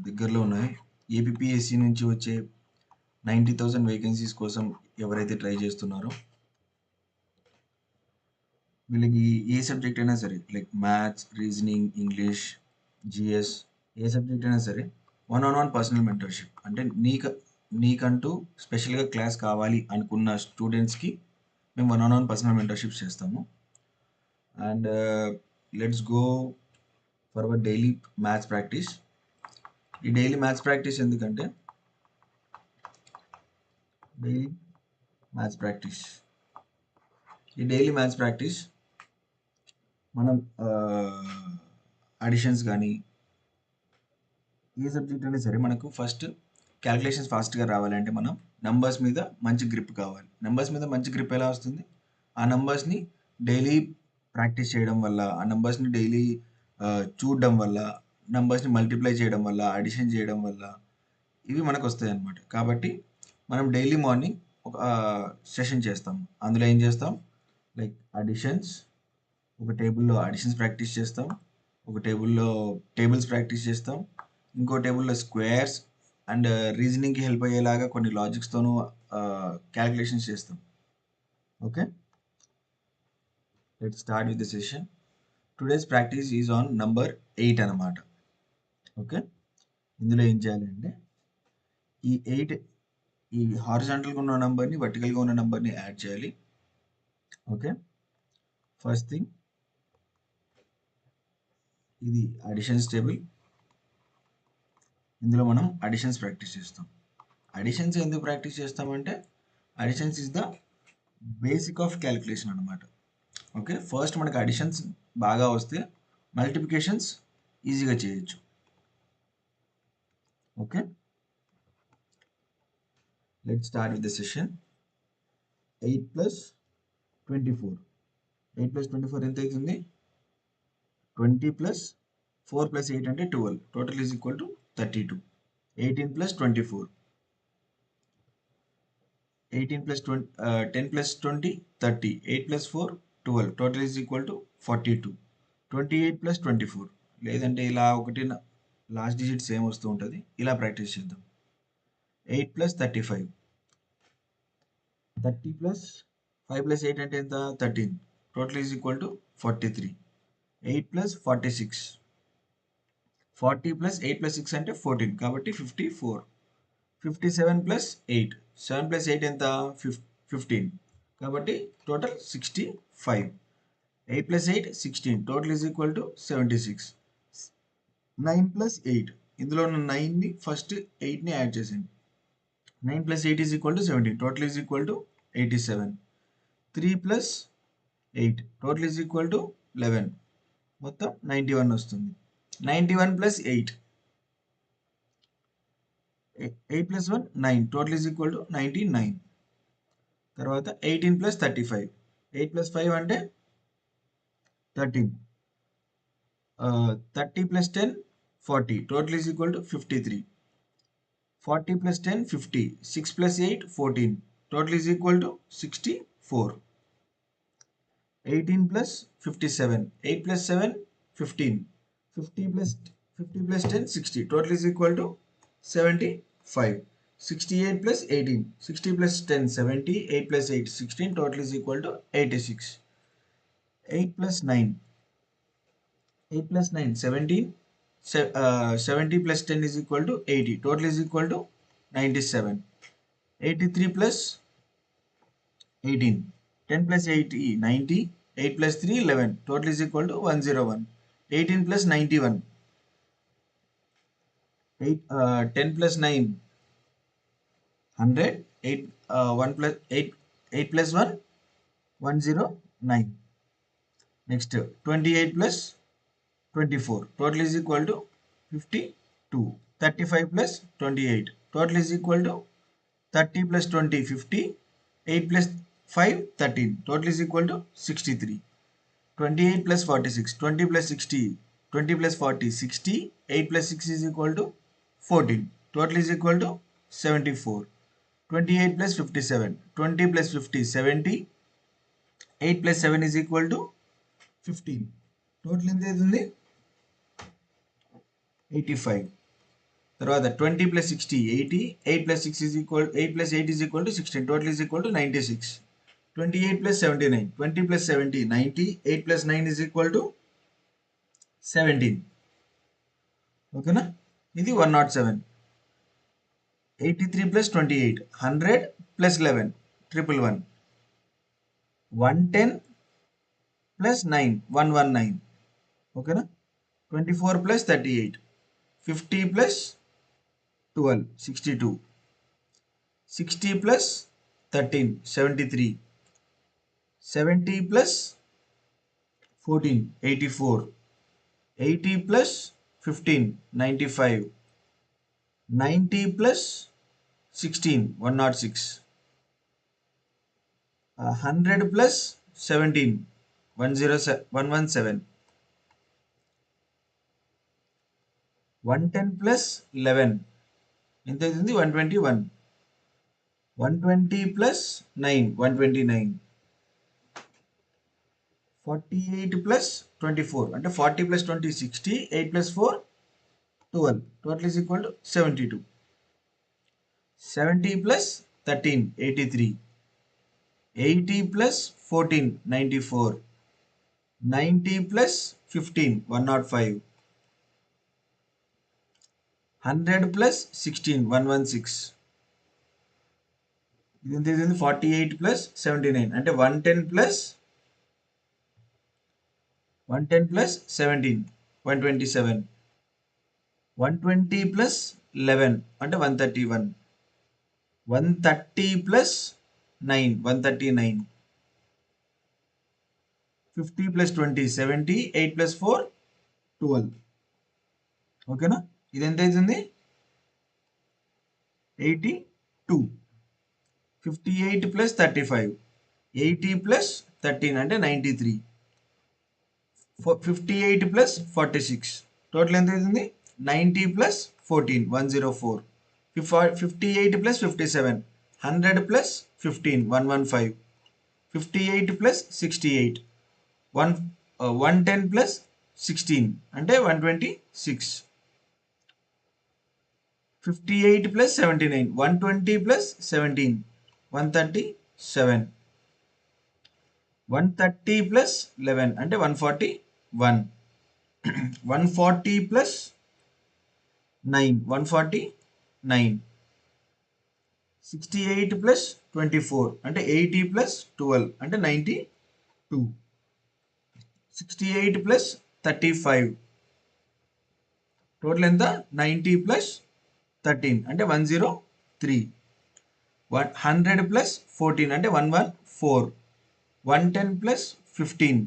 దగ్గరలో ఉన్నాయి. ఏపీపీఎస్సీ నుంచి వచ్చే 90,000 వేకెన్సీస్ కోసం ఎవరైతే ట్రై చేస్తున్నారో వీళ్ళకి ఏ సబ్జెక్ట్ అయినా సరే like maths, reasoning, English, GS ఏ సబ్జెక్ట్ అయినా సరే 1-on-1 పర్సనల్ మెంటర్షిప్. అంటే నీకంటూ స్పెషల్గా క్లాస్ కావాలి అనుకున్న స్టూడెంట్స్కి మేము 1-on-1 పర్సనల్ మెంటర్షిప్ చేస్తాము. And let's go for hour daily maths practice. ఈ డైలీ మ్యాథ్స్ ప్రాక్టీస్ ఎందుకంటే డైలీ మ్యాథ్స్ ప్రాక్టీస్ ఈ డైలీ మ్యాథ్స్ ప్రాక్టీస్ మనం అడిషన్స్ కానీ ఏ సబ్జెక్ట్ అయినా సరే మనకు ఫస్ట్ క్యాలిక్యులేషన్స్ ఫాస్ట్గా రావాలంటే మనం నంబర్స్ మీద మంచి గ్రిప్ కావాలి. నంబర్స్ మీద మంచి గ్రిప్ ఎలా వస్తుంది? ఆ నంబర్స్ని డైలీ ప్రాక్టీస్ చేయడం వల్ల, ఆ నంబర్స్ని డైలీ చూడడం వల్ల, నంబర్స్ని మల్టిప్లై చేయడం వల్ల, అడిషన్ చేయడం వల్ల ఇవి మనకు వస్తాయి అన్నమాట. కాబట్టి మనం డైలీ మార్నింగ్ ఒక సెషన్ చేస్తాం. అందులో ఏం చేస్తాం? లైక్ అడిషన్స్, ఒక టేబుల్లో అడిషన్స్ ప్రాక్టీస్ చేస్తాం, ఒక టేబుల్లో టేబుల్స్ ప్రాక్టీస్ చేస్తాం, ఇంకో టేబుల్లో స్క్వేర్స్ అండ్ రీజనింగ్కి హెల్ప్ అయ్యేలాగా కొన్ని లాజిక్స్తోనూ క్యాలిక్యులేషన్స్ చేస్తాం. Okay, let's start with the session. Today's practice is on number 8 అన్నమాట. ఓకే, ఇందులో ఏం చేయాలంటే ఈ 8 ఈ హారిజాంటల్గా ఉన్న నంబర్ని వర్టికల్గా ఉన్న నంబర్ని యాడ్ చేయాలి. ఓకే, ఫస్ట్ థింగ్ ఇది అడిషన్స్ టేబుల్. ఇందులో మనం అడిషన్స్ ప్రాక్టీస్ చేస్తాం. అడిషన్స్ ఎందుకు ప్రాక్టీస్ చేస్తామంటే additions is the basic of calculation అనమాట. ఓకే, ఫస్ట్ మనకి అడిషన్స్ బాగా వస్తే మల్టిప్లికేషన్స్ ఈజీగా చేయొచ్చు. Okay, let's start with the session. 8 + 24. 8 + 24 ఎంత అవుతుంది? 20 + 4 + 8 అంటే 12. Total is equal to 32. 18 + 24. 18 + 20, 10 + 20, 30. 8 + 4, 12. Total is equal to 42. 28 + 24. లేదంటే ఇలా ఒకటి లాస్ట్ డిజిట్ సేమ్ వస్తూ ఉంటుంది. ఇలా ప్రాక్టీస్ చేద్దాం. 8 + 35. 30 + 5 + 8 అంటే ఎంత? 13. Total is equal to 43. 8 + 46. 40 + 8 + 6 అంటే 14. కాబట్టి 54. 57 + 8. 7 + 8 ఎంత? 15. కాబట్టి total 65. 8 + 8 16. Total is equal to 76. 9 + 8. ఇందులో ఉన్న 9ని ఫస్ట్ 8ని యాడ్ చేసింది. 9 + 8 is equal to 17. Total is equal to 87. 3 + 8. Total is equal to 11. మొత్తం 91 వస్తుంది. 91 + 8. 8 + 1 9. Total is equal to 99. తర్వాత 18 + 35. 8 + 5 అంటే 13. 30 + 10 40. Total is equal to 53. 40 + 10 50. 6 + 8 14. Total is equal to 64. 18 + 57. 8 + 7 15. 50 + 10 60. Total is equal to 75. 68 + 18. 60 + 10 70. 8 + 8 16. Total is equal to 86. 8 + 9. 8 + 9 17. 70 + 10 is equal to 80. Total is equal to 97. 83 + 18. 10 + 8 90. 8 + 3 11. Total is equal to 101. 18 + 91. 10 + 9 100. 1 + 8 8 + 1 109. Next 28 + 24. Total is equal to 52. 35 + 28. Total is equal to 30 + 20 50. 8 + 5 13. Total is equal to 63. 28 + 46. 20 + 60. 20 + 40 60. 8 + 6 is equal to 14. Total is equal to 74. 28 + 57. 20 + 50 70. 8 + 7 is equal to 15. Total ఎంత అవుతుంది? 85. తర్వాత 20 plus 60 80, 8 plus 6 is equal 8 plus 8 is equal to 16, total is equal to 96. 28 plus 79, 20 plus 70 90, 8 plus 9 is equal to 17. ఓకేనా, ఇది 107. 83 plus 28 100 plus 11 111. 110 plus 9 119. ఓకేనా, 24 plus 38 50 plus 12 62. 60 plus 13 73. 70 plus 14 84. 80 plus 15 95. 90 plus 16 106. 100 plus 17 117. 110 plus 11 ఎంత అవుతుంది 121. 120 plus 9 129. 48 plus 24 అంటే 40 plus 20 60. 8 plus 4 12. Total is equal to 72. 70 plus 13 83. 80 plus 14 94. 90 plus 15 105. 100 plus 16 116. ఇది 48 plus 79 అంటే 110 plus 17 127. 120 plus 11 అంటే 131. 130 plus 9 139. 50 plus 20 70. 8 plus 4 12. ఓకేనా, ఇది ఎంత అవుతుంది 82. 58 plus 35 80 plus 13 అంటే 93. 58 plus 46 టోటల్ ఎంత అవుతుంది 90 plus 14 104. 58 plus 57 100 plus 15 115. 58 plus 68 110 plus 16 అంటే 126. 58 plus 79 120 plus 17 137. 130 plus 11 అంటే 141. 140 plus 9 149. 68 plus 24 అంటే 80 plus 12 అంటే 92. 68 plus 35 టోటల్ ఎంత 90 plus 13 అంటే 103. 100 plus 14 అంటే 114. 110 plus 15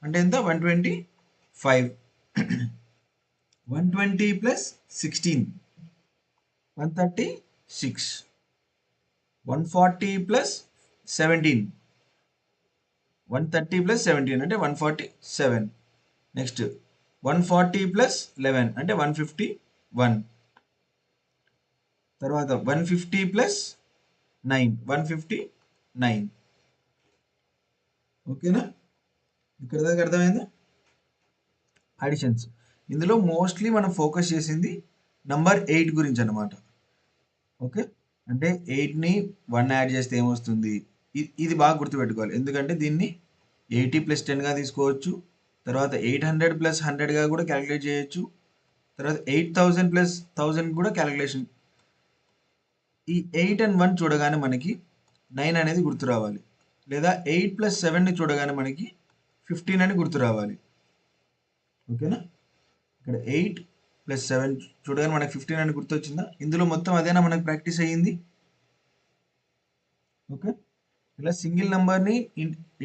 అంటే ఎంత 125. 120 plus 16 136. 140 plus 17 130 plus 17 అంటే 147. నెక్స్ట్ 140 plus 11 అంటే 151. తర్వాత 150 plus 9 159. ఓకేనా, ఇక్కడ దాకా అర్థమైందా అడిషన్స్. ఇందులో మోస్ట్లీ మనం ఫోకస్ చేసింది నంబర్ 8 గురించి అనమాట. ఓకే, అంటే 8ని 1 యాడ్ చేస్తే ఏమొస్తుంది, ఇది బాగా గుర్తుపెట్టుకోవాలి. ఎందుకంటే దీన్ని 80 plus 10గా తీసుకోవచ్చు. తర్వాత 800 plus 100గా కూడా క్యాలిక్యులేట్ చేయొచ్చు. తర్వాత 8000 plus 1000 కూడా క్యాలిక్యులేషన్. ఈ 8 and 1 చూడగానే మనకి 9 అనేది గుర్తు రావాలి, లేదా 8 plus 7ని చూడగానే మనకి 15 అని గుర్తు రావాలి. ఓకేనా, ఇక్కడ 8 plus 7 చూడగానే మనకి 15 అని గుర్తు వచ్చిందా. ఇందులో మొత్తం అదేనా మనకు ప్రాక్టీస్ అయ్యింది. ఓకే, ఇలా సింగిల్ నెంబర్ని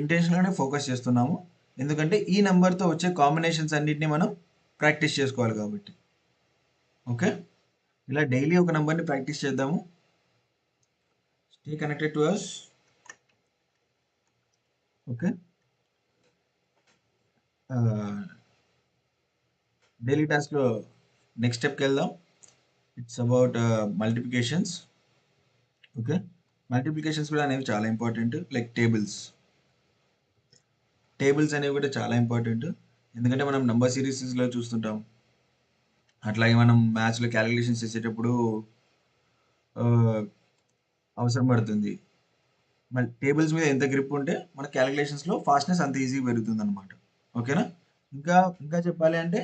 ఇంటెన్షనల్గానే ఫోకస్ చేస్తున్నాము, ఎందుకంటే ఈ నెంబర్తో వచ్చే కాంబినేషన్స్ అన్నిటిని మనం ప్రాక్టీస్ చేసుకోవాలి కాబట్టి. ఓకే, ఇలా డైలీ ఒక నెంబర్ని ప్రాక్టీస్ చేద్దాము. Stay connected to us. Okay, daily టాస్క్లో నెక్స్ట్ స్టెప్కి వెళ్దాం. It's about multiplications. Okay, multiplications కూడా అనేవి చాలా ఇంపార్టెంట్. లైక్ టేబుల్స్ అనేవి కూడా చాలా ఇంపార్టెంట్, ఎందుకంటే మనం నంబర్ సిరీస్లో చూస్తుంటాం. అట్లాగే మనం మ్యాథ్స్లో క్యాలిక్యులేషన్స్ చేసేటప్పుడు అవసరం పడుతుంది. మళ్ళీ టేబుల్స్ మీద ఎంత గ్రిప్ ఉంటే మన క్యాలిక్యులేషన్స్లో ఫాస్ట్నెస్ అంత ఈజీగా పెరుగుతుంది అనమాట. ఓకేనా? ఇంకా ఇంకా చెప్పాలి అంటే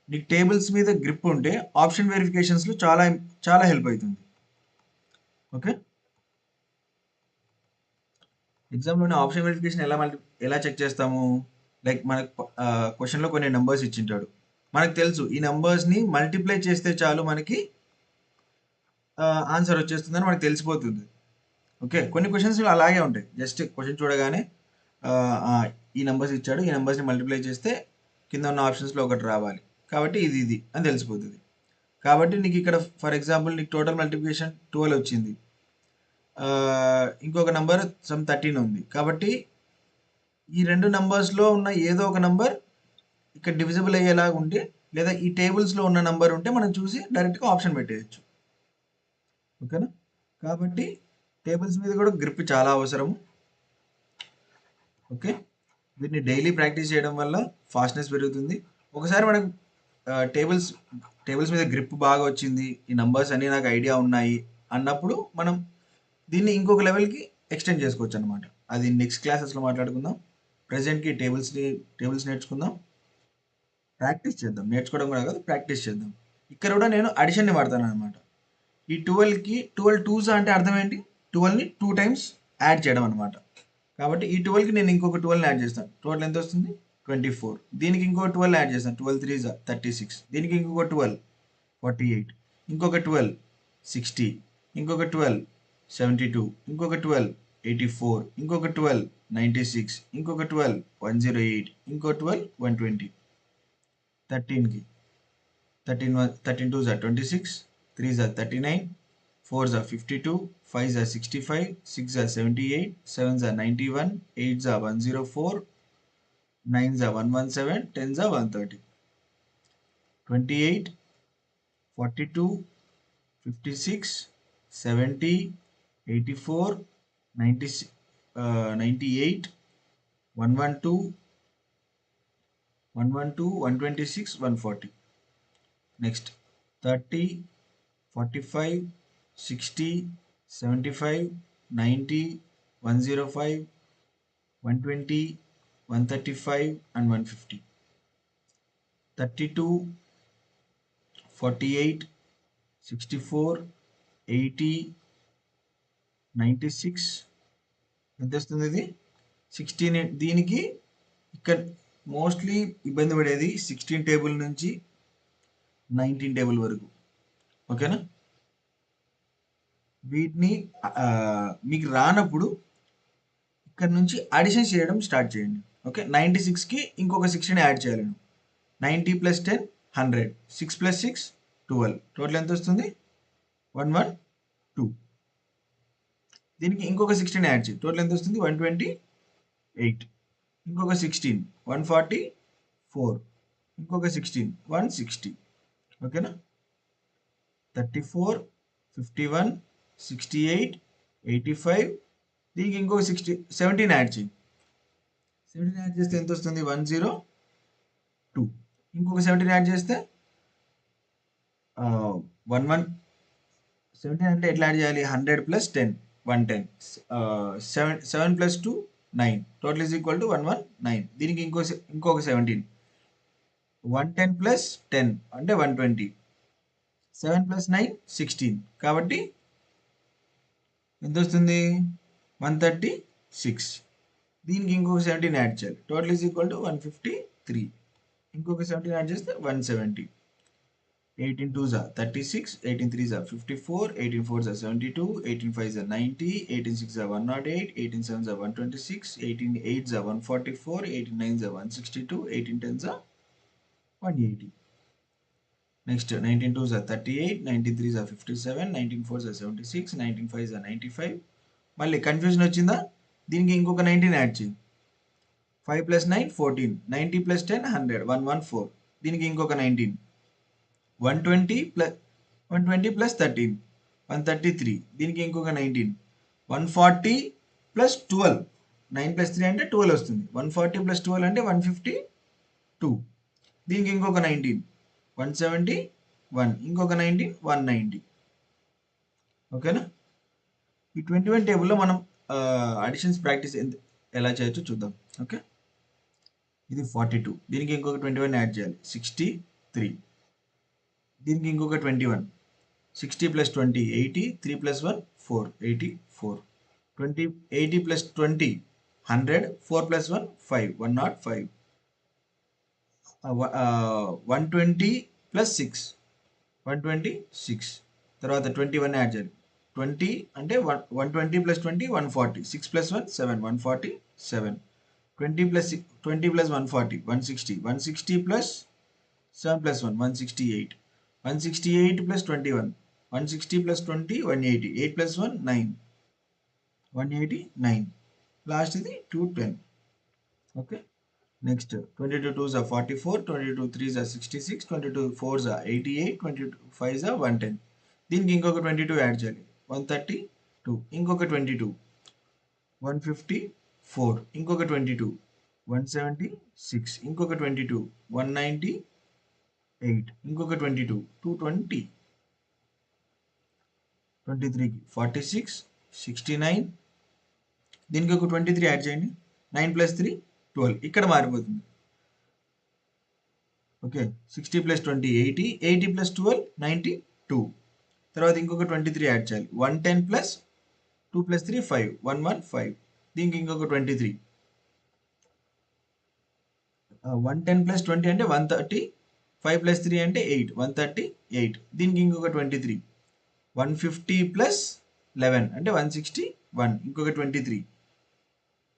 నీకు టేబుల్స్ మీద గ్రిప్ ఉంటే ఆప్షన్ వెరిఫికేషన్స్లో చాలా చాలా హెల్ప్ అవుతుంది. ఓకే, ఎగ్జామ్లోనే ఆప్షన్ వెరిఫికేషన్ ఎలా చెక్ చేస్తాము? లైక్ మనకు క్వశ్చన్లో కొన్ని నెంబర్స్ ఇచ్చింటాడు, మనకు తెలుసు ఈ నెంబర్స్ని మల్టిప్లై చేస్తే చాలు మనకి ఆన్సర్ వచ్చేస్తుందని మనకు తెలిసిపోతుంది. ఓకే, కొన్ని క్వశ్చన్స్లో అలాగే ఉంటాయి. జస్ట్ క్వశ్చన్ చూడగానే ఆ, ఆ, ఈ నెంబర్స్ ఇచ్చాడు, ఈ నెంబర్స్ని మల్టిప్లై చేస్తే కింద ఉన్న ఆప్షన్స్లో ఒకటి రావాలి, కాబట్టి ఇది అని తెలిసిపోతుంది. కాబట్టి నీకు ఇక్కడ ఫర్ ఎగ్జాంపుల్ నీకు టోటల్ మల్టిప్లికేషన్ 12 వచ్చింది, ఇంకొక నెంబర్ సమ్ 13 ఉంది, కాబట్టి ఈ రెండు నెంబర్స్లో ఉన్న ఏదో ఒక నెంబర్ ఇక్కడ డివిజిబుల్ అయ్యేలాగా ఉంటే, లేదా ఈ టేబుల్స్లో ఉన్న నెంబర్ ఉంటే మనం చూసి డైరెక్ట్గా ఆప్షన్ పెట్టేయచ్చు. ఓకేనా? కాబట్టి టేబుల్స్ మీద కూడా గ్రిప్ చాలా అవసరము. ఓకే, వీటిని డైలీ ప్రాక్టీస్ చేయడం వల్ల ఫాస్ట్నెస్ పెరుగుతుంది. ఒకసారి మనకు టేబుల్స్ మీద గ్రిప్ బాగా వచ్చింది, ఈ నంబర్స్ అన్నీ నాకు ఐడియా ఉన్నాయి అన్నప్పుడు మనం దీన్ని ఇంకొక లెవెల్కి ఎక్స్టెండ్ చేసుకోవచ్చు అనమాట. అది నెక్స్ట్ క్లాసెస్లో మాట్లాడుకుందాం. ప్రజెంట్కి టేబుల్స్ నేర్చుకుందాం, ప్రాక్టీస్ చేద్దాం. నేర్చుకోవడం కూడా కాదు, ప్రాక్టీస్ చేద్దాం. ఇక్కడ కూడా నేను అడిషన్ని వాడతాను అనమాట. ఈ 12కి 12 2s అంటే అర్థం ఏంటి? 12ని 2 టైమ్స్ యాడ్ చేయడం అనమాట. కాబట్టి ఈ 12కి నేను ఇంకొక 12 యాడ్ చేస్తాను, టోటల్ ఎంత వస్తుంది? 24. దీనికి ఇంకొక 12 యాడ్ చేస్తాను, 12 3s 36. దీనికి ఇంకొక 12 48, ఇంకొక 12 60, ఇంకొక 12 72, ఇంకొక 12 84, ఇంకొక 12 96, ఇంకొక 12 108, ఇంకొక 12 120. 13కి 13 2s 26, 3s 39, 4s 52, 5s 65, 6s 78, 7s 91, 8s 104, 9s 117, 10s 130. 28, 42, 56, 70, 84, 98, 112, 126, 140. Next 30, 45, 60, 75, 90, 105, 120, 135 and 150. 32, 48, 64, 80, 96. ఎంత వస్తుంది? ఇది 16. దీనికి ఇక్కడ మోస్ట్లీ ఇబ్బంది పడేది 16 టేబుల్ నుంచి 19 టేబుల్ వరకు. ఓకేనా? వీటిని మీకు రానప్పుడు ఇక్కడ నుంచి అడిషన్ చేయడం స్టార్ట్ చేయండి. ఓకే, 96కి ఇంకొక 16 యాడ్ చేయాలి. 90 + 10 100, 6 + 6 12. టోటల్ ఎంత వస్తుంది? 112. దీనికి ఇంకొక 16 యాడ్ చేయి, టోటల్ ఎంత వస్తుంది? 128. ఇంకొక 16 144, ఇంకొక 16 160. ఓకేనా? 34, 51, 68, 85. దీనికి ఇంకొక 17 యాడ్ చేయి. 17 యాడ్ చేస్తే ఎంత వస్తుంది? 102. ఇంకొక 17 యాడ్ చేస్తే 17 అంటే ఎట్లా యాడ్ చేయాలి? 100 + 10 110. 7 + 2 9. Total is equal to 119. దీనికి ఇంకొక 17. 110 + 10 అంటే 120. 7 + 9 16. కాబట్టి ఎంత వస్తుంది? 136. దీనికి ఇంకొక 17 యాడ్ చేయాలి, టోటల్ ఈజ్ ఈక్వల్ టు 153. ఇంకొక 17 యాడ్ చేస్తే 170. 18 2s 36, 18 3s 54, 18 4s 72, 18 5s 90, 18 6s 108, 18 7s 126, 18 8s 144, 18 9s 162, 18 10s 180. Next 19 2s 38, 19 3s 57, 19 4s 76, 19 5s 95. మళ్ళీ కన్ఫ్యూజన్ వచ్చిందా? దీనికి ఇంకొక 19 యాడ్ చేయి. 5 + 9 14, 90 + 10 100 114. దీనికి ఇంకొక 19. 120 + 13 133. దీనికి ఇంకొక 19. 140 + 12. 9 + 3 అంటే 12 వస్తుంది. 140 + 12 అంటే 152. దీనికి ఇంకొక 19. 170. 1, ఇంకొక 19 190. ఓకేనా? ఈ 21 టేబుల్లో మనం అడిషన్స్ ప్రాక్టీస్ ఎలా చేయొచ్చో చూద్దాం. ఓకే, ఇది 42, దీనికి ఇంకొక 21 యాడ్ చేయాలి 63, దీనికి ఇంకొక 21, 60 + 20 80, 3 + 1 4 84, 20 80 + 20 100, 4 + 1 5 105, 120 + 6 126, తర్వాత 21 యాడ్ చేయాలి 20 అంటే 120 + 20 140, 6 + 1 7 147, 20 + 20 + 140 160, 160 + 7 + 1 168, 168 + 21 160 + 20 180, 8 + 1 9 189, లాస్ట్ ఇది 210. Okay, next 22 2s are 44, 22 3s are 66, 22 4s are 88, 22 5s are 110, దీనికి ఇంకొక 22 యాడ్ చేయాలి 132, ఇంకొక 22 154, ఇంకొక 22 176, ఇంకొక 22 198, ఇంకొక 22 220, 23కి 46 69, దీనికి ఒక 23 యాడ్ చేయండి 9 + 3 12, ఇక్కడ మారిపోతుంది. ఓకే, 60 + 20 80, 80 + 12 92, తర్వాత ఇంకొక 23 యాడ్ చేయాలి 110 + 2 + 3 5 115, దీనికి ఇంకొక 23, 110 + 20 అంటే 130, 5 + 3 అంటే 8 138, దీనికి ఇంకొక 23, 150 + 11 అంటే 161, ఇంకొక 23,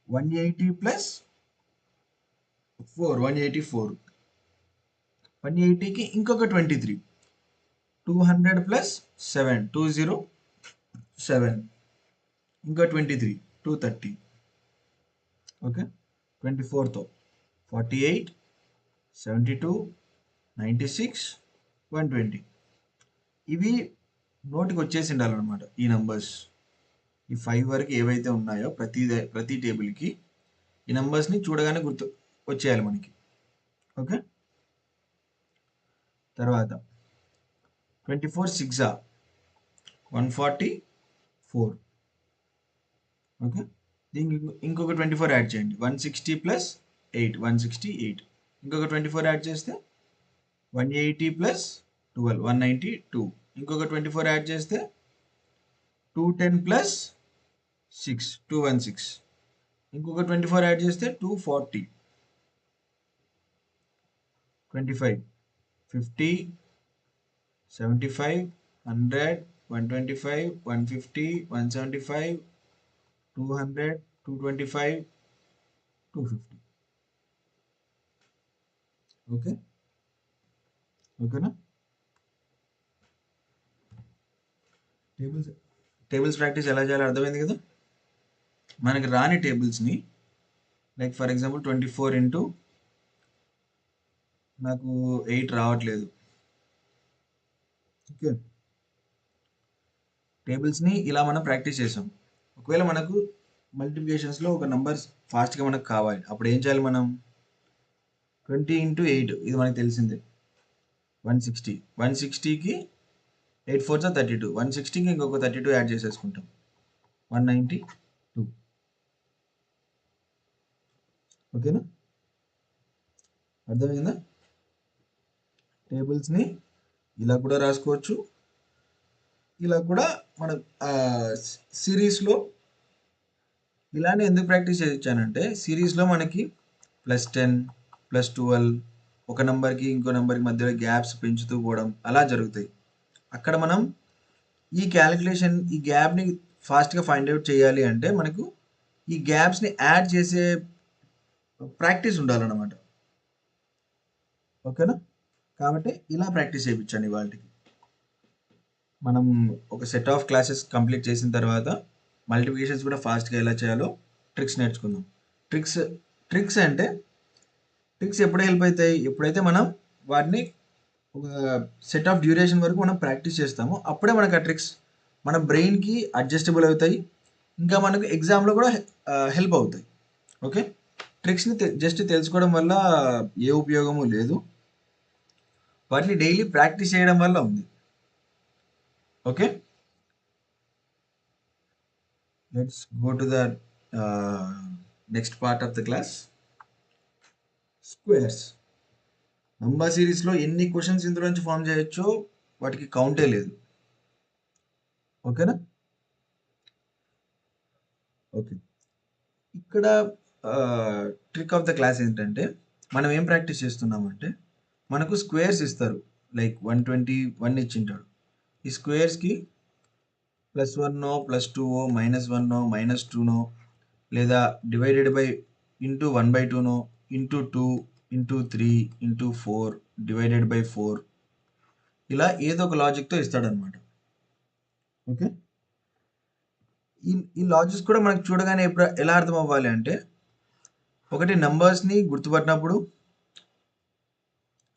180 + 4 184, 180కి ఇంకొక 23, 200 + 7 207, ఇంకా 23 230. ఓకే, 24తో 48 72 96 120, ఇవి నోటికి వచ్చేసి ఉండాలన్నమాట. ఈ నంబర్స్, ఈ 5 వరకు ఏవైతే ఉన్నాయో ప్రతి టేబుల్కి ఈ నంబర్స్ని చూడగానే గుర్తు వచ్చేయాలి మనకి. ఓకే, తర్వాత 24 6 144. ఓకే, దీనికి ఇంకొక 24 యాడ్ చేయండి 160 + 8 168, ఇంకొక 24 యాడ్ చేస్తే 180 + 12 192, ఇంకొక 24 యాడ్ చేస్తే 210 + 6 216, ఇంకొక 24 యాడ్ చేస్తే 240, 25 50 75 100 125 150 175 200 225 250. ఓకే, ఓకేనా? టేబుల్స్ ప్రాక్టీస్ ఎలా చేయాలో అర్థమైంది కదా. మనకి రాని టేబుల్స్ని, లైక్ ఫర్ ఎగ్జాంపుల్ 24 ఇంటూ నాకు 8 రావట్లేదు. ఓకే, టేబుల్స్ని ఇలా మనం ప్రాక్టీస్ చేసాం. ఒకవేళ మనకు మల్టిప్లికేషన్స్లో ఒక నంబర్స్ ఫాస్ట్గా మనకు కావాలి, అప్పుడు ఏం చేయాలి మనం? 20 × 8 ఇది మనకు తెలిసిందే 160, 160కి 8 4s are 32, 160కి ఇంకొక 32 యాడ్ చేసేసుకుంటాం 192. ఓకేనా, అర్థమైందా? టేబుల్స్ని ఇలా కూడా రాసుకోవచ్చు, ఇలా కూడా మనం సిరీస్లో ఇలానే ఎందుకు ప్రాక్టీస్ చేయించానంటే, సిరీస్లో మనకి +10 +12 ఒక నెంబర్కి ఇంకో నెంబర్కి మధ్యలో గ్యాప్స్ పెంచుతూ పోవడం అలా జరుగుతాయి. అక్కడ మనం ఈ క్యాలిక్యులేషన్, ఈ గ్యాప్ని ఫాస్ట్గా ఫైండ్ అవుట్ చేయాలి అంటే మనకు ఈ గ్యాప్స్ని యాడ్ చేసే ప్రాక్టీస్ ఉండాలన్నమాట. ఓకేనా, కాబట్టి ఇలా ప్రాక్టీస్ చేయించండి. వాళ్ళకి మనం ఒక సెట్ ఆఫ్ క్లాసెస్ కంప్లీట్ చేసిన తర్వాత మల్టిప్లికేషన్స్ కూడా ఫాస్ట్గా ఎలా చేయాలో ట్రిక్స్ నేర్చుకుందాం. ట్రిక్స్ అంటే ట్రిక్స్ ఎప్పుడు హెల్ప్ అవుతాయి? ఎప్పుడైతే మనం వాటిని ఒక సెట్ ఆఫ్ డ్యూరేషన్ వరకు మనం ప్రాక్టీస్ చేస్తామో అప్పుడే మనకు ఆ ట్రిక్స్ మన బ్రెయిన్కి అడ్జస్టబుల్ అవుతాయి, ఇంకా మనకు ఎగ్జామ్లో కూడా హెల్ప్ అవుతాయి. ఓకే, ట్రిక్స్ని జస్ట్ తెలుసుకోవడం వల్ల ఏ ఉపయోగము లేదు. వాటిని డైలీ ప్రాక్టీస్ చేయడం వల్ల ఉంది. Okay, let's go to the next part of the class, squares. Number సిరీస్లో ఎన్ని క్వశ్చన్స్ ఇందులో నుంచి ఫామ్ చేయొచ్చో వాటికి కౌంటే లేదు. ఓకేనా? ఓకే, ఇక్కడ ట్రిక్ ఆఫ్ ద క్లాస్ ఏంటంటే, మనం ఏం ప్రాక్టీస్ చేస్తున్నామంటే, మనకు స్క్వేర్స్ ఇస్తారు, లైక్ 121 ఇచ్చింటాడు. ఈ స్క్వేర్స్కి +1 +2 -1 -2 లేదా divided by into 1/2 into 2 into 3 into 4 divided by 4 ఇలా ఏదో ఒక లాజిక్తో ఇస్తాడనమాట. ఓకే, ఈ లాజిక్స్ కూడా మనకు చూడగానే ఎలా అర్థం అవ్వాలి అంటే, ఒకటి నంబర్స్ని గుర్తుపట్టినప్పుడు,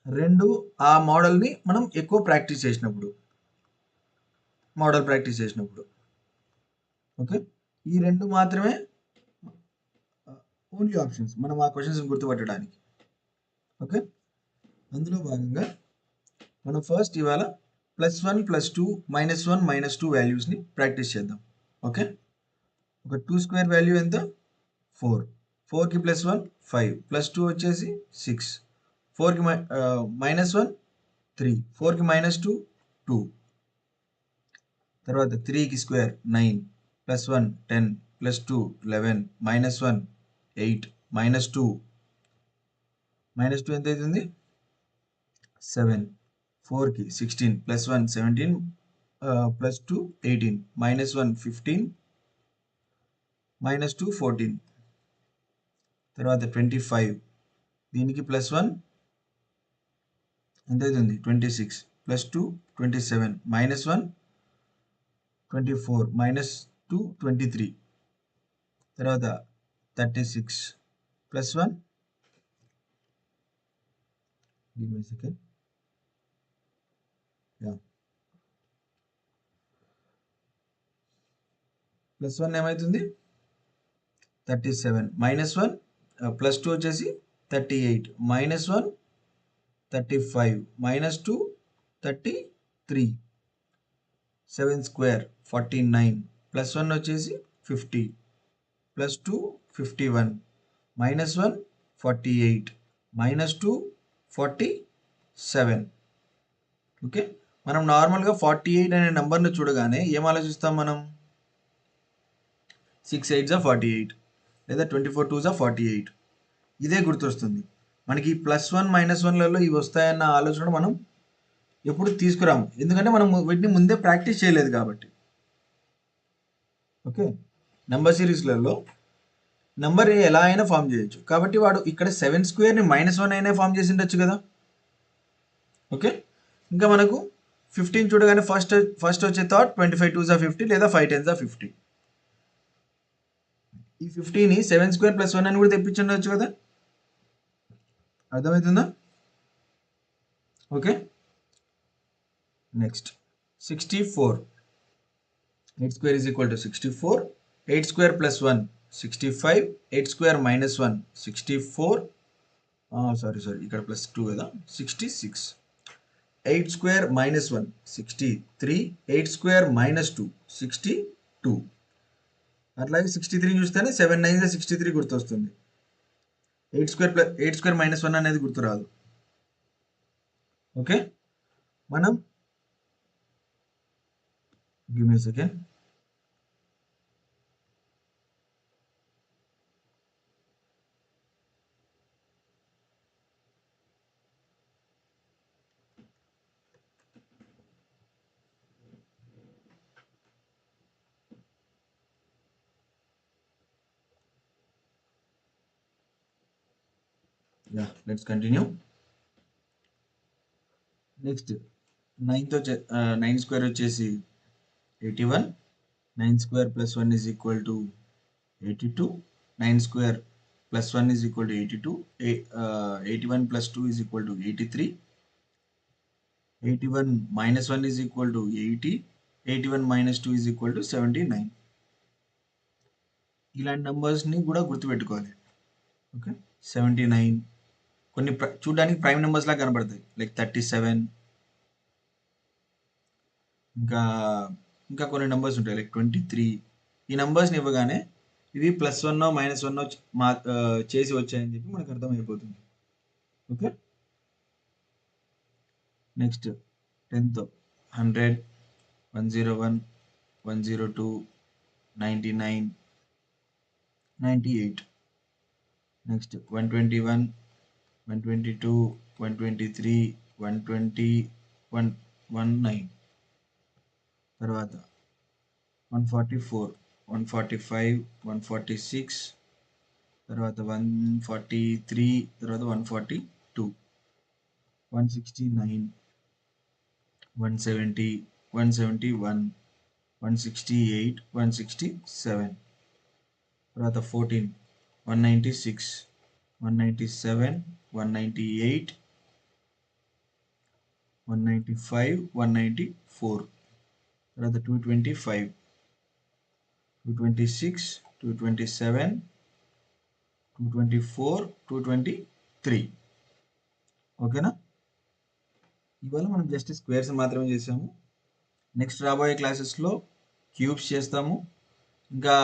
రెండు ఆ మోడల్ని మనం ఎక్కువ ప్రాక్టీస్ చేసినప్పుడు, ఓకే, ఈ రెండు మాత్రమే ఓన్లీ ఆప్షన్స్ మనం ఆ క్వశ్చన్స్ గుర్తుపట్టడానికి. ఓకే, అందులో భాగంగా మనం ఫస్ట్ ఇవాళ +1 +2 -1 -2 వాల్యూస్ని ప్రాక్టీస్ చేద్దాం. ఓకే, ఒక 2 స్క్వేర్ వాల్యూ ఎంత? 4. 4కి +1 5 +2 వచ్చేసి 6. 4కి -1 3. 4కి -2 2. తర్వాత 3కి స్క్వేర్ 9 +1 10 +2 11 -1 8 -2 ఎంత అవుతుంది? 7. 4కి 16 +1 17 +2 18 -1 15 -2 14. తర్వాత 25, దీనికి +1 ఎంత అవుతుంది? 26 +2 27 -1 24 -2 23. తర్వాత 36 +1 give me a second. Yeah, +1 ఏమవుతుంది? 37 -1 +2 వచ్చేసి 38 -1 35 -2 33. 7 స్క్వేర్ 49 +1 వచ్చేసి 50 +2 51 -1 48 -2 47. ఓకే, మనం నార్మల్గా 48 అనే నెంబర్ని చూడగానే ఏం ఆలోచిస్తాం మనం? 6 8 48 లేదా 24 2 48 ఇదే గుర్తొస్తుంది మనకి. +1 -1లలో ఇవి వస్తాయన్న ఆలోచన మనం ఎప్పుడు తీసుకురాము, ఎందుకంటే మనం వీటిని ముందే ప్రాక్టీస్ చేయలేదు కాబట్టి. ఓకే, నెంబర్ సిరీస్లలో నెంబర్ ఎలా అయినా ఫామ్ చేయొచ్చు, కాబట్టి వాడు ఇక్కడ 7 స్క్వేర్ని -1 అయినా ఫామ్ చేసి ఉండొచ్చు కదా. ఓకే, ఇంకా మనకు 15 చూడగానే ఫస్ట్ వచ్చే థాట్ 25 2 50 లేదా 5 10 50. ఈ 50ని 7 స్క్వేర్ +1 అని కూడా తెప్పించుండొచ్చు కదా. అర్థమవుతుందా? Okay, next 64. 8 square is equal to 64. 8 square +1 65. 8 square -1 64. Sorry ఇక్కడ +2 కదా, 66. 8 స్క్వేర్ -1 63. 8 స్క్వేర్ -2 62. అట్లాగే 63 చూస్తేనే 7 9 63 గుర్తొస్తుంది. 8 స్క్వేర్ -1 అనేది గుర్తురాదు. ఓకే, మనం give me second. Yeah, let's continue. Next 9 square వచ్చేసి 81. 9 square +1 is equal to 82. 9 square +1 is equal to 82. 81 +2 is equal to 83. 81 -1 is equal to 80. 81 -2 is equal to 79. ఇలాంటి నెంబర్స్ని కూడా గుర్తుపెట్టుకోవాలి. ఓకే, 79 కొన్ని చూడడానికి ప్రైమ్ నెంబర్స్ లాగా కనబడతాయి, లైక్ 37. ఇంకా ఇంకా కొన్ని నెంబర్స్ ఉంటాయి లైక్ 23. ఈ నెంబర్స్ని ఇవ్వగానే ఇవి +1 -1 మా చేసి వచ్చాయని చెప్పి మనకు అర్థమైపోతుంది. Okay, next 10th 100, 101, 102, 99, 98. నెక్స్ట్ 121, 122, 123, 120, 119. తర్వాత 144, 145, 146, తర్వాత 143, తర్వాత 142, 169, 170, 171, 168, 167. తర్వాత 14, 196, 197, 198, 195, 194. తర్వాత 225, 226, 227, 224, 223. ఓకేనా? ఇవాళ మనం జస్ట్ స్క్వేర్స్ మాత్రమే చేసాము. నెక్స్ట్ రాబోయే క్లాసెస్లో క్యూబ్స్ చేస్తాము. ఇంకా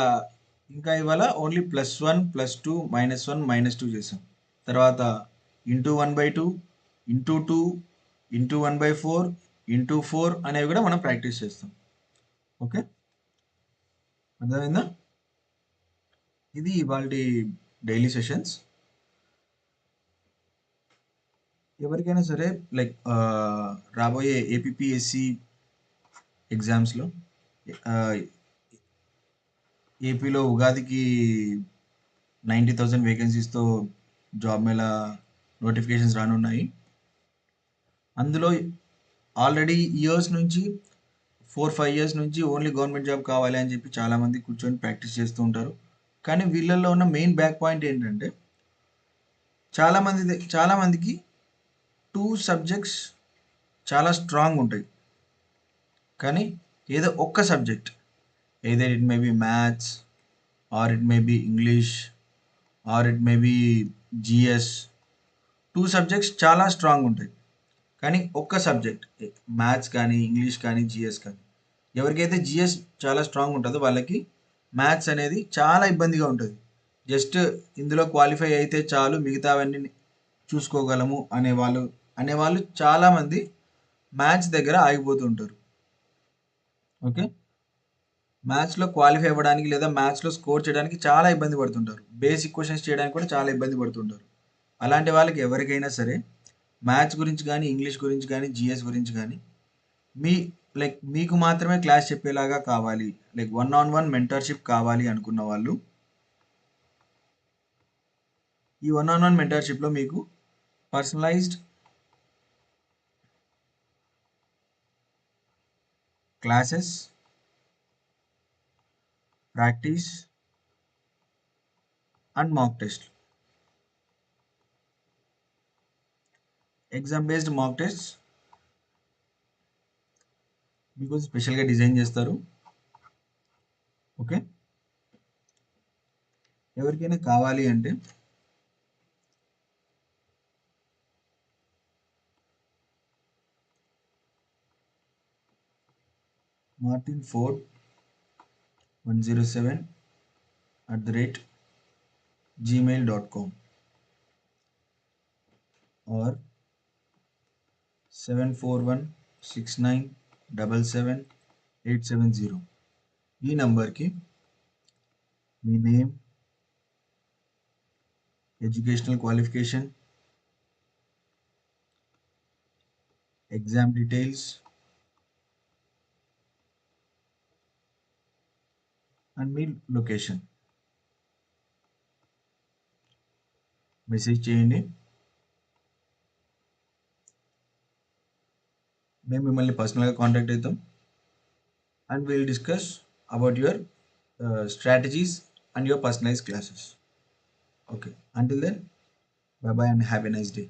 ఇంకా ఇవాళ ఓన్లీ +1, +2, -1, -2 చేసాం. తర్వాత *1/2, *2, *1/4, *4 అనేవి కూడా మనం ప్రాక్టీస్ చేస్తాం. ఓకే, అర్థమైందా? ఇది ఇవాళ డైలీ సెషన్స్. ఎవరికైనా సరే లైక్ రాబోయే ఏపీపీఎస్సి ఎగ్జామ్స్లో ఏపీలో ఉగాదికి 90,000 వేకెన్సీస్తో జాబ్ మేళా నోటిఫికేషన్స్ రానున్నాయి. అందులో ఆల్రెడీ ఇయర్స్ నుంచి 4-5 ఇయర్స్ నుంచి ఓన్లీ గవర్నమెంట్ జాబ్ కావాలి అని చెప్పి చాలామంది కూర్చొని ప్రాక్టీస్ చేస్తూ ఉంటారు. కానీ వీళ్ళల్లో ఉన్న మెయిన్ బ్యాక్ పాయింట్ ఏంటంటే చాలామందికి 2 సబ్జెక్ట్స్ చాలా స్ట్రాంగ్ ఉంటాయి, కానీ ఏదో ఒక్క subject, either it may be maths or it may be English or it may be GS, 2 subjects చాలా స్ట్రాంగ్ ఉంటాయి. కానీ ఒక్క సబ్జెక్ట్ మ్యాథ్స్ కానీ ఇంగ్లీష్ కానీ జిఎస్ కానీ, ఎవరికైతే జిఎస్ చాలా స్ట్రాంగ్ ఉంటుందో వాళ్ళకి మ్యాథ్స్ అనేది చాలా ఇబ్బందిగా ఉంటుంది. జస్ట్ ఇందులో క్వాలిఫై అయితే చాలు, మిగతావన్నీ చూసుకోగలము అనేవాళ్ళు చాలామంది మ్యాథ్స్ దగ్గర ఆగిపోతుంటారు. ఓకే, మ్యాథ్స్లో క్వాలిఫై అవ్వడానికి లేదా మ్యాథ్స్లో స్కోర్ చేయడానికి చాలా ఇబ్బంది పడుతుంటారు. బేసిక్ క్వశ్చన్స్ చేయడానికి కూడా చాలా ఇబ్బంది పడుతుంటారు. అలాంటి వాళ్ళకి ఎవరికైనా సరే మ్యాథ్స్ గురించి కానీ ఇంగ్లీష్ గురించి కానీ జిఎస్ గురించి కానీ మీకు మాత్రమే క్లాస్ చెప్పేలాగా కావాలి, లైక్ 1-on-1 మెంటర్షిప్ కావాలి అనుకున్న వాళ్ళు ఈ 1-on-1 మెంటర్షిప్లో మీకు personalised classes, practice and mock test, exam based mock test మీకు స్పెషల్గా డిజైన్ చేస్తారు. ఓకే, ఎవరికైనా కావాలి అంటే martinford107@gmail.com or 7416977870. ఈ నంబర్కి మీ name, educational qualification, exam details and మీ లొకేషన్ మెసేజ్ చేయండి. మేము మిమ్మల్ని పర్సనల్గా కాంటాక్ట్ అవుతాం and will discuss about your strategies and your personalized classes. Okay, until then, bye bye and have a nice day.